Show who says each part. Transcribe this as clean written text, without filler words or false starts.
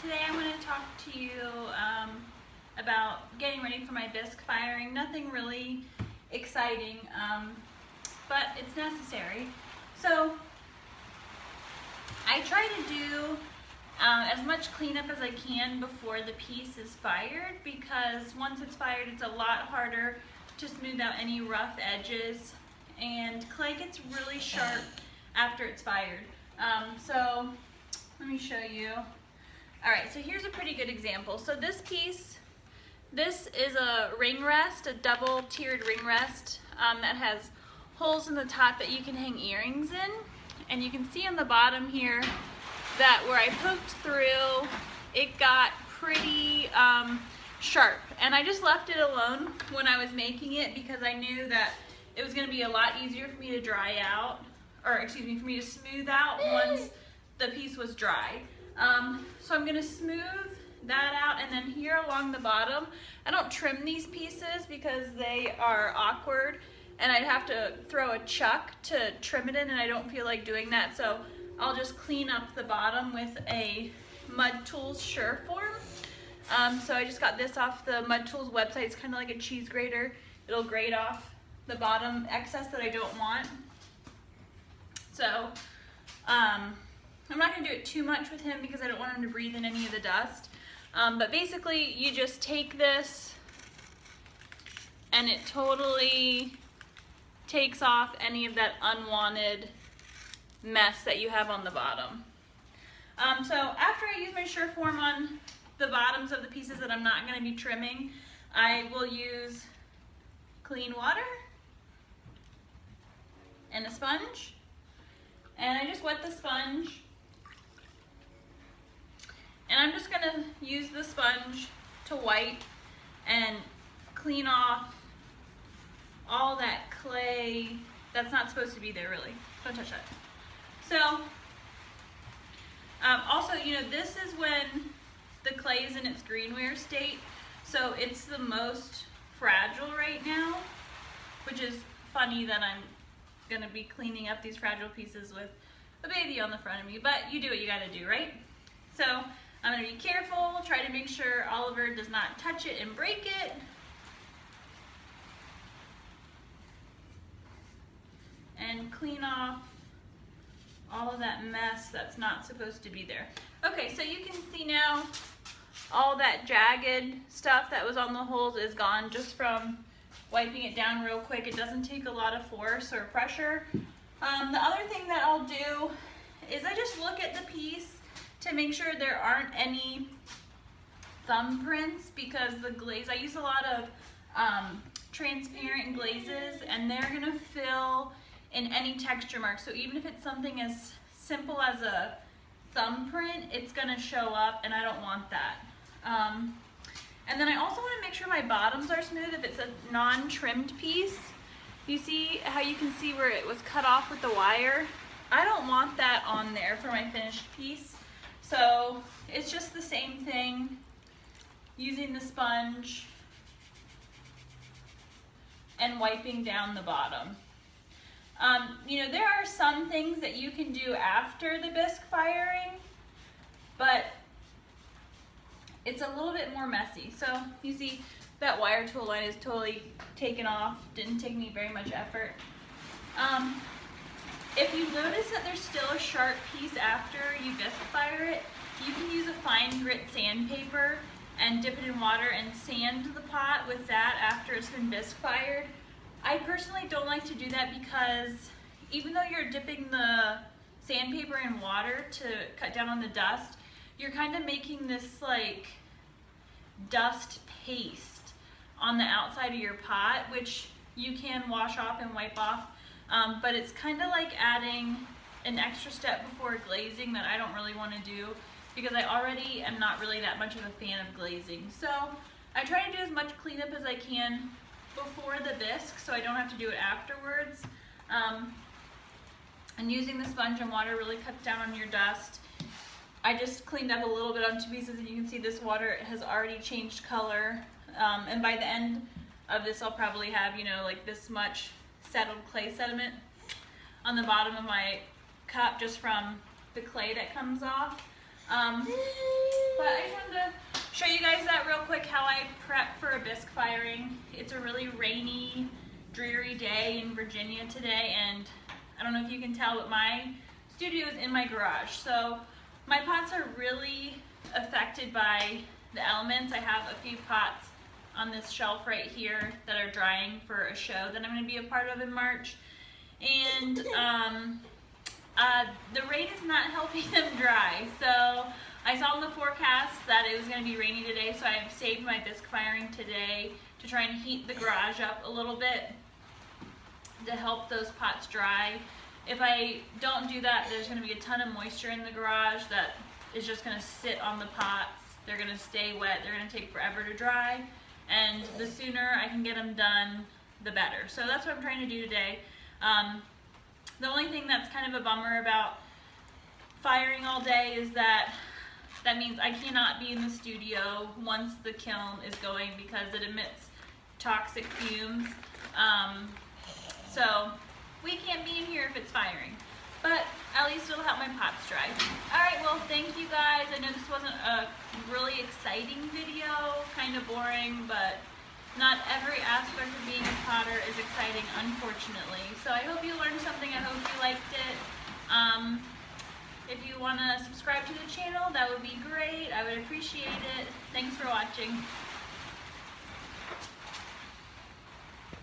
Speaker 1: today I'm going to talk to you about getting ready for my bisque firing. Nothing really exciting, but it's necessary. So I try to do as much cleanup as I can before the piece is fired, because once it's fired it's a lot harder to smooth out any rough edges, and clay gets really sharp after it's fired. So let me show you. Alright, so here's a pretty good example. So this piece, this is a ring rest, a double tiered ring rest that has holes in the top that you can hang earrings in. And you can see on the bottom here that where I poked through, it got pretty sharp. And I just left it alone when I was making it because I knew that it was going to be a lot easier for me to dry out, or excuse me, for me to smooth out once the piece was dry. So I'm going to smooth that out, and then here along the bottom, I don't trim these pieces because they are awkward and I'd have to throw a chuck to trim it in, and I don't feel like doing that, so I'll just clean up the bottom with a Mud Tools Sureform. So I just got this off the Mud Tools website. It's kind of like a cheese grater. It'll grate off the bottom excess that I don't want. So I'm not going to do it too much with him because I don't want him to breathe in any of the dust. But basically you just take this and it totally takes off any of that unwanted mess that you have on the bottom. So after I use my Sureform on the bottoms of the pieces that I'm not going to be trimming, I will use clean water and a sponge, and I just wet the sponge, and I'm just going to use the sponge to wipe and clean off all that clay that's not supposed to be there. Really, don't touch that. So also, you know, this is when the clay is in its greenware state, so it's the most fragile right now, which is funny that I'm gonna be cleaning up these fragile pieces with a baby on the front of me, but you do what you gotta do, right? So I'm gonna be careful, try to make sure Oliver does not touch it and break it. And clean off all of that mess that's not supposed to be there. Okay, so you can see now all that jagged stuff that was on the holes is gone just from wiping it down real quick. It doesn't take a lot of force or pressure. The other thing that I'll do is I just look at the piece to make sure there aren't any thumbprints, because the glaze, I use a lot of transparent glazes, and they're gonna fill in any texture marks. So even if it's something as simple as a thumbprint, it's gonna show up, and I don't want that. And then I also want to make sure my bottoms are smooth if it's a non-trimmed piece. You see how you can see where it was cut off with the wire? I don't want that on there for my finished piece. So it's just the same thing, using the sponge and wiping down the bottom. You know, there are some things that you can do after the bisque firing, but it's a little bit more messy. So you see that wire tool line is totally taken off. Didn't take me very much effort. If you notice that there's still a sharp piece after you bisque fire it, you can use a fine grit sandpaper and dip it in water and sand the pot with that after it's been bisque fired. I personally don't like to do that because even though you're dipping the sandpaper in water to cut down on the dust, you're kind of making this like dust paste on the outside of your pot, which you can wash off and wipe off, but it's kind of like adding an extra step before glazing that I don't really want to do, because I already am not really that much of a fan of glazing. So I try to do as much cleanup as I can before the bisque so I don't have to do it afterwards. And using the sponge and water really cuts down on your dust. I just cleaned up a little bit on two pieces, and you can see this water has already changed color. And by the end of this, I'll probably have, you know, like this much settled clay sediment on the bottom of my cup just from the clay that comes off. But I just wanted to show you guys that real quick, how I prep for a bisque firing. It's a really rainy, dreary day in Virginia today, and I don't know if you can tell, but my studio is in my garage. So my pots are really affected by the elements. I have a few pots on this shelf right here that are drying for a show that I'm going to be a part of in March. And the rain is not helping them dry. So I saw in the forecast that it was going to be rainy today, so I've saved my bisque firing today to try and heat the garage up a little bit to help those pots dry. If I don't do that, there's going to be a ton of moisture in the garage that is just going to sit on the pots. They're going to stay wet. They're going to take forever to dry, and the sooner I can get them done, the better. So that's what I'm trying to do today. The only thing that's kind of a bummer about firing all day is that means I cannot be in the studio once the kiln is going because it emits toxic fumes. So we can't be in here if it's firing, but at least it'll help my pots dry. Alright, well, thank you guys. I know this wasn't a really exciting video, kind of boring, but not every aspect of being a potter is exciting, unfortunately. So I hope you learned something. I hope you liked it. If you want to subscribe to the channel, that would be great. I would appreciate it. Thanks for watching.